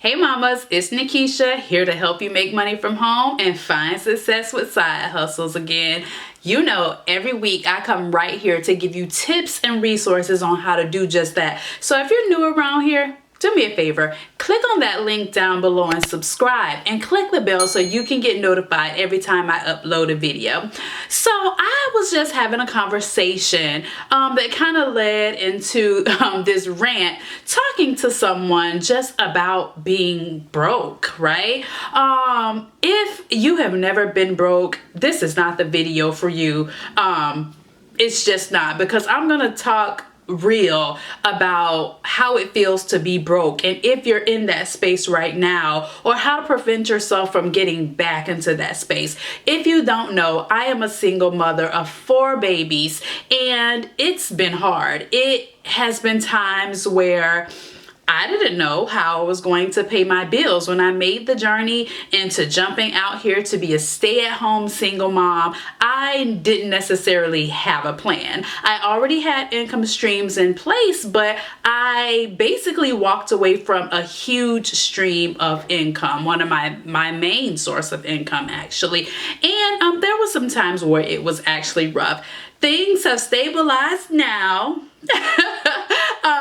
Hey mamas, it's Nakisha here to help you make money from home and find success with side hustles again. You know, every week I come right here to give you tips and resources on how to do just that. So if you're new around here, do me a favor, click on that link down below and subscribe and click the bell so you can get notified every time I upload a video. So I was just having a conversation that kind of led into this rant, talking to someone just about being broke, right? If you have never been broke, this is not the video for you. It's just not, because I'm gonna talk real about how it feels to be broke, and if you're in that space right now, or how to prevent yourself from getting back into that space. If you don't know, I am a single mother of 4 babies, and it's been hard. It has been times where I didn't know how I was going to pay my bills. When I made the journey into jumping out here to be a stay-at-home single mom, I didn't necessarily have a plan. I already had income streams in place, but I basically walked away from a huge stream of income, one of my main source of income actually. And there was some times where it was actually rough. Things have stabilized now.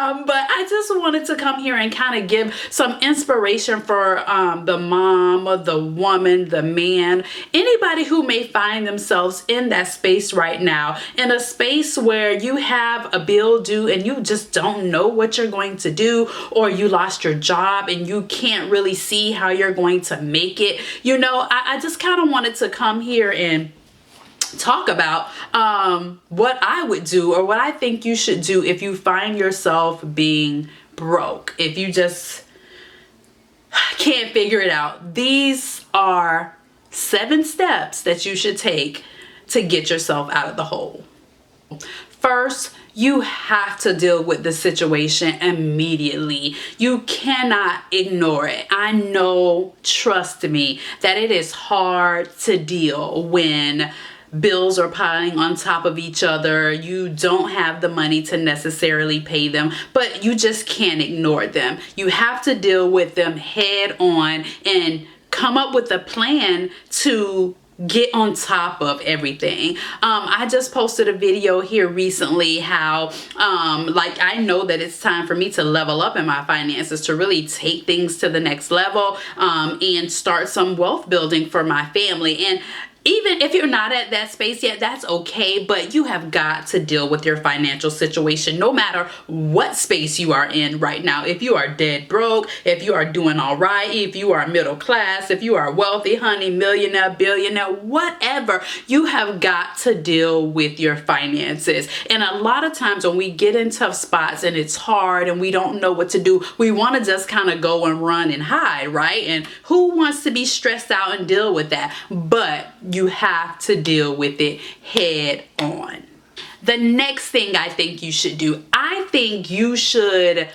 But I just wanted to come here and kind of give some inspiration for the mom or the woman, the man, anybody who may find themselves in that space right now, in a space where you have a bill due and you just don't know what you're going to do, or you lost your job and you can't really see how you're going to make it. You know, I just kind of wanted to come here and talk about what I would do, or what I think you should do if you find yourself being broke, if you just can't figure it out. These are 7 steps that you should take to get yourself out of the hole. First, you have to deal with the situation immediately. You cannot ignore it. I know, trust me, that it is hard to deal when bills are piling on top of each other. You don't have the money to necessarily pay them, but you just can't ignore them. You have to deal with them head on and come up with a plan to get on top of everything. I just posted a video here recently how like I know that it's time for me to level up in my finances, to really take things to the next level, and start some wealth building for my family. And even if you're not at that space yet, that's okay, but you have got to deal with your financial situation no matter what space you are in right now. If you are dead broke, if you are doing all right, if you are middle class, if you are wealthy, honey, millionaire, billionaire, whatever, you have got to deal with your finances. And a lot of times when we get in tough spots and it's hard and we don't know what to do, we want to just kind of go and run and hide, right? And who wants to be stressed out and deal with that? But you have to deal with it head on. The next thing I think you should do, I think you should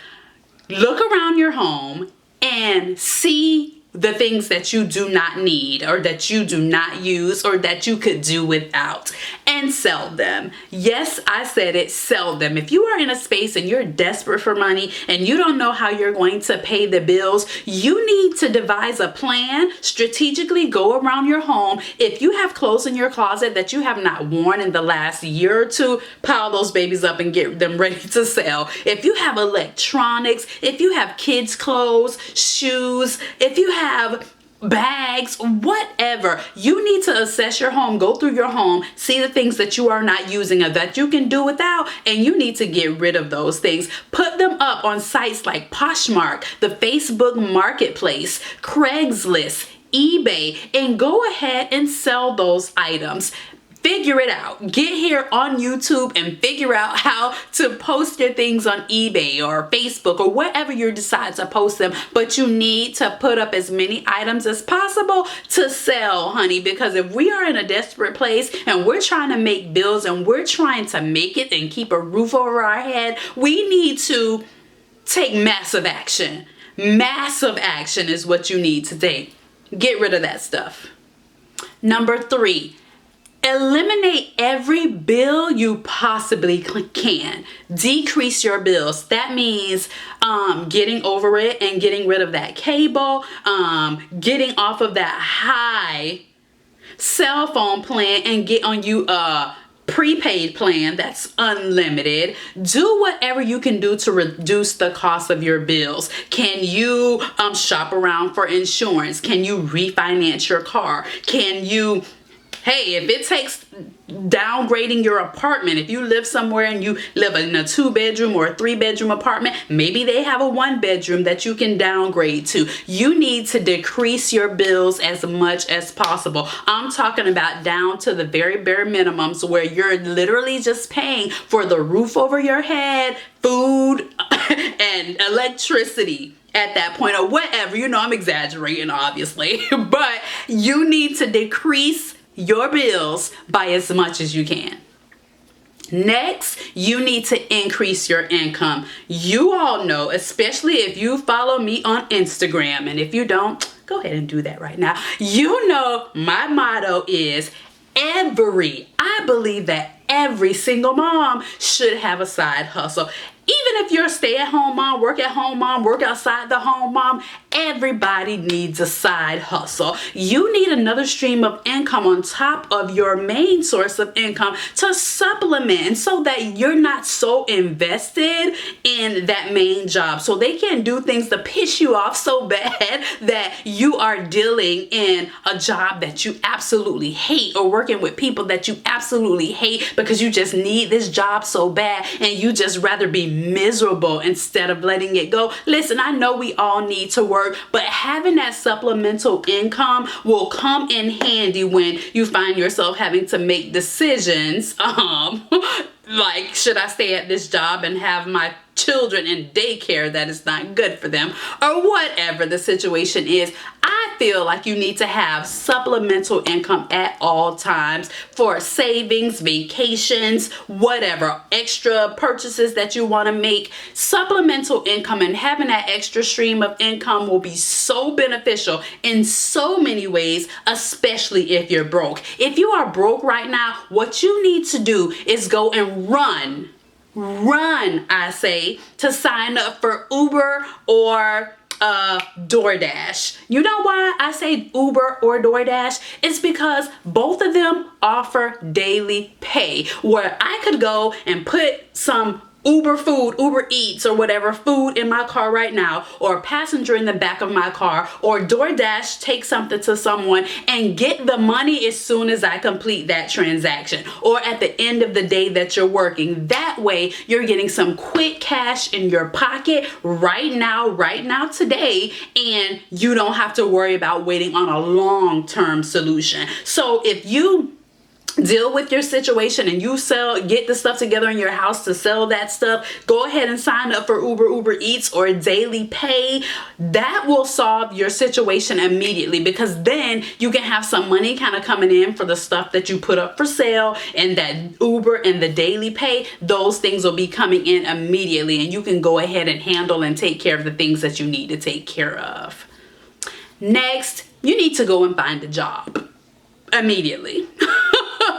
look around your home and see the things that you do not need, or that you do not use, or that you could do without, and sell them. Yes, I said it, sell them. If you are in a space and you're desperate for money and you don't know how you're going to pay the bills, you need to devise a plan, strategically go around your home. If you have clothes in your closet that you have not worn in the last year or two, pile those babies up and get them ready to sell. If you have electronics, if you have kids' clothes, shoes, if you have bags, whatever, you need to assess your home, go through your home, see the things that you are not using or that you can do without, and you need to get rid of those things. Put them up on sites like Poshmark, the Facebook Marketplace, Craigslist, eBay, and go ahead and sell those items. Figure it out. Get here on YouTube and figure out how to post your things on eBay or Facebook or wherever you decide to post them. But you need to put up as many items as possible to sell, honey, because if we are in a desperate place and we're trying to make bills and we're trying to make it and keep a roof over our head, we need to take massive action. Massive action is what you need to take. Get rid of that stuff. Number 3. Eliminate every bill you possibly can. Decrease your bills. That means getting over it and getting rid of that cable, getting off of that high cell phone plan and get on you a prepaid plan that's unlimited. Do whatever you can do to reduce the cost of your bills. Can you shop around for insurance? Can you refinance your car? Can you, hey, if it takes downgrading your apartment, if you live somewhere and you live in a 2-bedroom or a 3-bedroom apartment, maybe they have a 1-bedroom that you can downgrade to. You need to decrease your bills as much as possible. I'm talking about down to the very bare minimums where you're literally just paying for the roof over your head, food, and electricity at that point, or whatever. You know, I'm exaggerating, obviously, but you need to decrease your bills by as much as you can. Next, you need to increase your income. You all know, especially if you follow me on Instagram, and if you don't, go ahead and do that right now. You know, my motto is I believe that every single mom should have a side hustle. Even if you're a stay-at-home mom, work-at-home mom, work outside the home mom, everybody needs a side hustle. You need another stream of income on top of your main source of income to supplement, so that you're not so invested in that main job. So they can do things to piss you off so bad that you are dealing in a job that you absolutely hate, or working with people that you absolutely hate because you just need this job so bad and you just rather be miserable instead of letting it go. Listen, I know we all need to work, but having that supplemental income will come in handy when you find yourself having to make decisions like, should I stay at this job and have my children in daycare that is not good for them, or whatever the situation is. I feel like you need to have supplemental income at all times for savings, vacations, whatever, extra purchases that you want to make. Supplemental income and having that extra stream of income will be so beneficial in so many ways, especially if you're broke. If you are broke right now, what you need to do is go and run, I say, to sign up for Uber or DoorDash. You know why I say Uber or DoorDash? It's because both of them offer daily pay, where I could go and put some Uber food, Uber Eats or whatever food in my car right now, or a passenger in the back of my car, or DoorDash take something to someone and get the money as soon as I complete that transaction, or at the end of the day that you're working. That way you're getting some quick cash in your pocket right now today, and you don't have to worry about waiting on a long-term solution. So if you deal with your situation and you get the stuff together in your house to sell that stuff, go ahead and sign up for Uber Eats or daily pay. That will solve your situation immediately, because then you can have some money kind of coming in for the stuff that you put up for sale, and that Uber and the daily pay, those things will be coming in immediately, and you can go ahead and handle and take care of the things that you need to take care of. Next, you need to go and find a job immediately.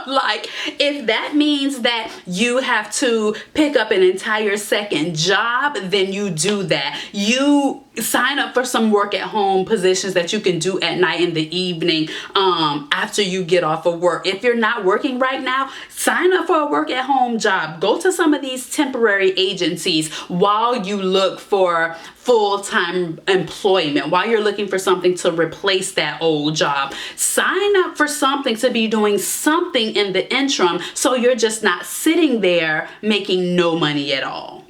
Like, if that means that you have to pick up an entire second job, then you do that. You sign up for some work at home positions that you can do at night, in the evening, after you get off of work. If you're not working right now, sign up for a work at home job. Go to some of these temporary agencies while you look for full-time employment, while you're looking for something to replace that old job. Sign up for something to be doing something in the interim, so you're just not sitting there making no money at all.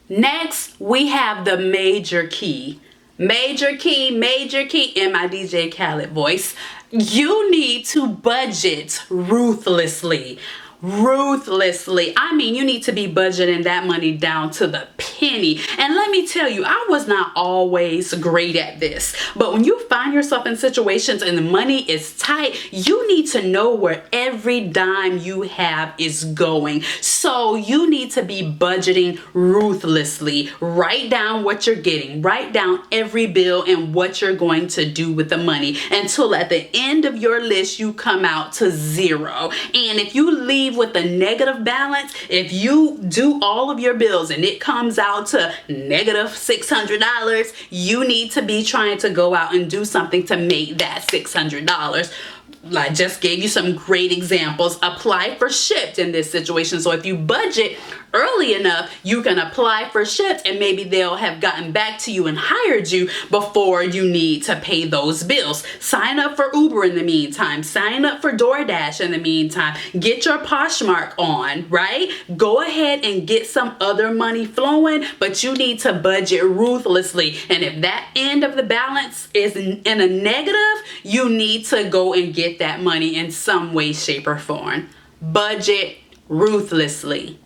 Next, we have the major key. Major key in my DJ Khaled voice. You need to budget ruthlessly. ruthlessly. I mean, you need to be budgeting that money down to the penny. And let me tell you, I was not always great at this, but when you find yourself in situations and the money is tight, you need to know where every dime you have is going. So you need to be budgeting ruthlessly. Write down what you're getting, write down every bill and what you're going to do with the money until at the end of your list you come out to zero. And if you leave with a negative balance, if you do all of your bills and it comes out to negative $600, you need to be trying to go out and do something to make that $600. I just gave you some great examples. Apply for Shipt in this situation. So if you budget early enough, you can apply for Shipt and maybe they'll have gotten back to you and hired you before you need to pay those bills. Sign up for Uber in the meantime. Sign up for DoorDash in the meantime. Get your Poshmark on, right? Go ahead and get some other money flowing, but you need to budget ruthlessly. And if that end of the balance is in a negative, you need to go and get that money in some way, shape, or form. Budget ruthlessly.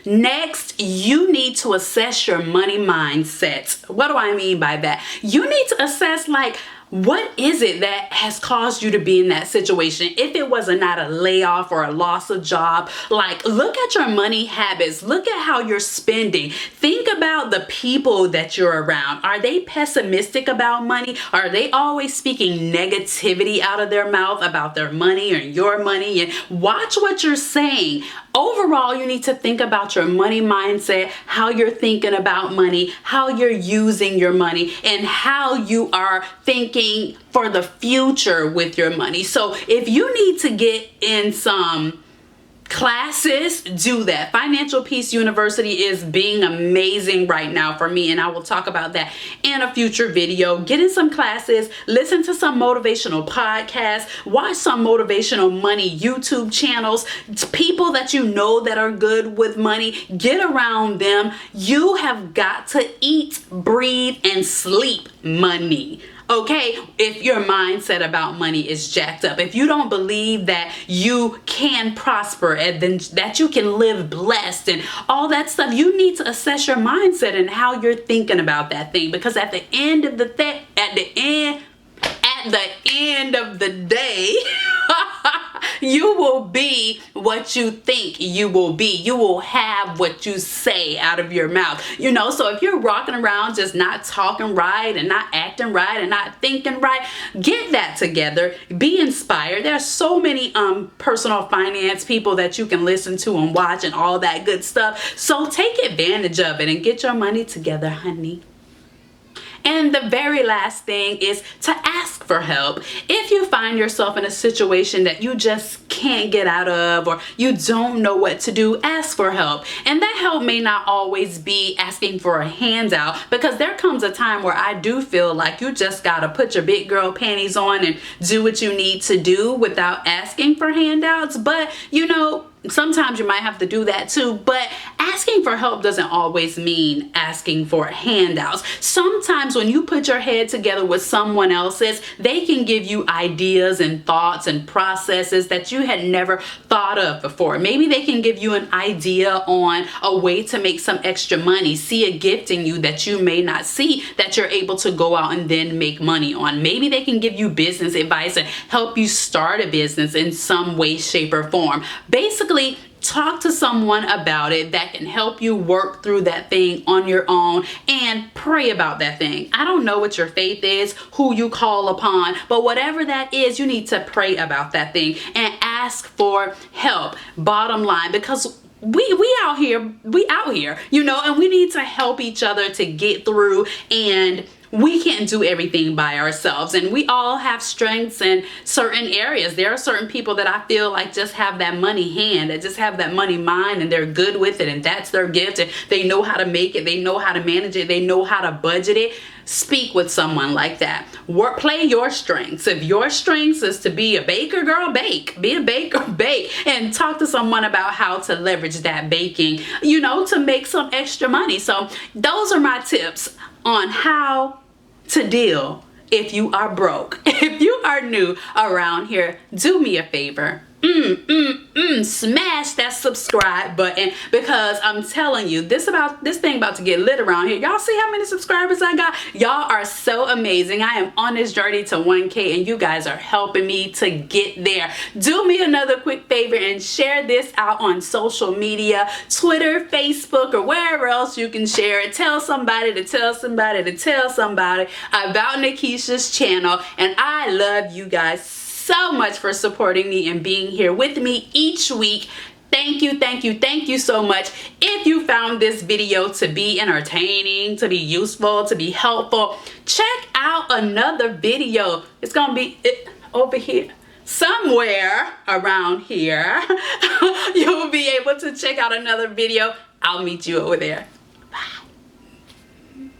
Next, you need to assess your money mindset. What do I mean by that? You need to assess, like, what is it that has caused you to be in that situation? If it was not a layoff or a loss of job, like, look at your money habits. Look at how you're spending. Think about the people that you're around. Are they pessimistic about money? Are they always speaking negativity out of their mouth about their money or your money? And watch what you're saying. Overall, you need to think about your money mindset, how you're thinking about money, how you're using your money, and how you are thinking for the future with your money. So if you need to get in some classes, do that. Financial Peace University is being amazing right now for me, and I will talk about that in a future video. Get in some classes, listen to some motivational podcasts, watch some motivational money YouTube channels, people that you know that are good with money. Get around them. You have got to eat, breathe, and sleep money. Okay, if your mindset about money is jacked up, if you don't believe that you can prosper and then that you can live blessed and all that stuff, you need to assess your mindset and how you're thinking about that thing. Because at the end of the day, you will be what you think you will be. You will have what you say out of your mouth. You know, so if you're walking around just not talking right and not acting right and not thinking right, get that together. Be inspired. There's so many personal finance people that you can listen to and watch and all that good stuff. So take advantage of it and get your money together, honey. And the very last thing is to ask for help. If you find yourself in a situation that you just can't get out of or you don't know what to do, ask for help. And that help may not always be asking for a handout, because there comes a time where I do feel like you just gotta put your big girl panties on and do what you need to do without asking for handouts. But you know, sometimes you might have to do that too, but asking for help doesn't always mean asking for handouts. Sometimes when you put your head together with someone else's, they can give you ideas and thoughts and processes that you had never thought of before. Maybe they can give you an idea on a way to make some extra money, see a gift in you that you may not see that you're able to go out and then make money on. Maybe they can give you business advice and help you start a business in some way, shape, or form. Basically, talk to someone about it that can help you work through that thing on your own, and pray about that thing. I don't know what your faith is, who you call upon, but whatever that is, you need to pray about that thing and ask for help. Bottom line, because we out here, you know, and we need to help each other to get through, and we can't do everything by ourselves, and we all have strengths in certain areas. There are certain people that I feel like just have that money hand, that just have that money mind, and they're good with it, and that's their gift, and they know how to make it, they know how to manage it, they know how to budget it. Speak with someone like that. Play your strengths. If your strengths is to be a baker, girl, bake. Be a baker, bake. And talk to someone about how to leverage that baking, you know, to make some extra money. So those are my tips on how to deal if you are broke. If you are new around here, do me a favor. smash that subscribe button, because I'm telling you, this thing about to get lit around here. Y'all see how many subscribers I got? Y'all are so amazing. I am on this journey to 1K, and you guys are helping me to get there. Do me another quick favor and share this out on social media, Twitter, Facebook, or wherever else you can share it. Tell somebody to tell somebody to tell somebody about Nakisha's channel. And I love you guys so much for supporting me and being here with me each week. Thank you, thank you, thank you so much. If you found this video to be entertaining, to be useful, to be helpful, check out another video. It's gonna be over here, somewhere around here. You'll be able to check out another video. I'll meet you over there.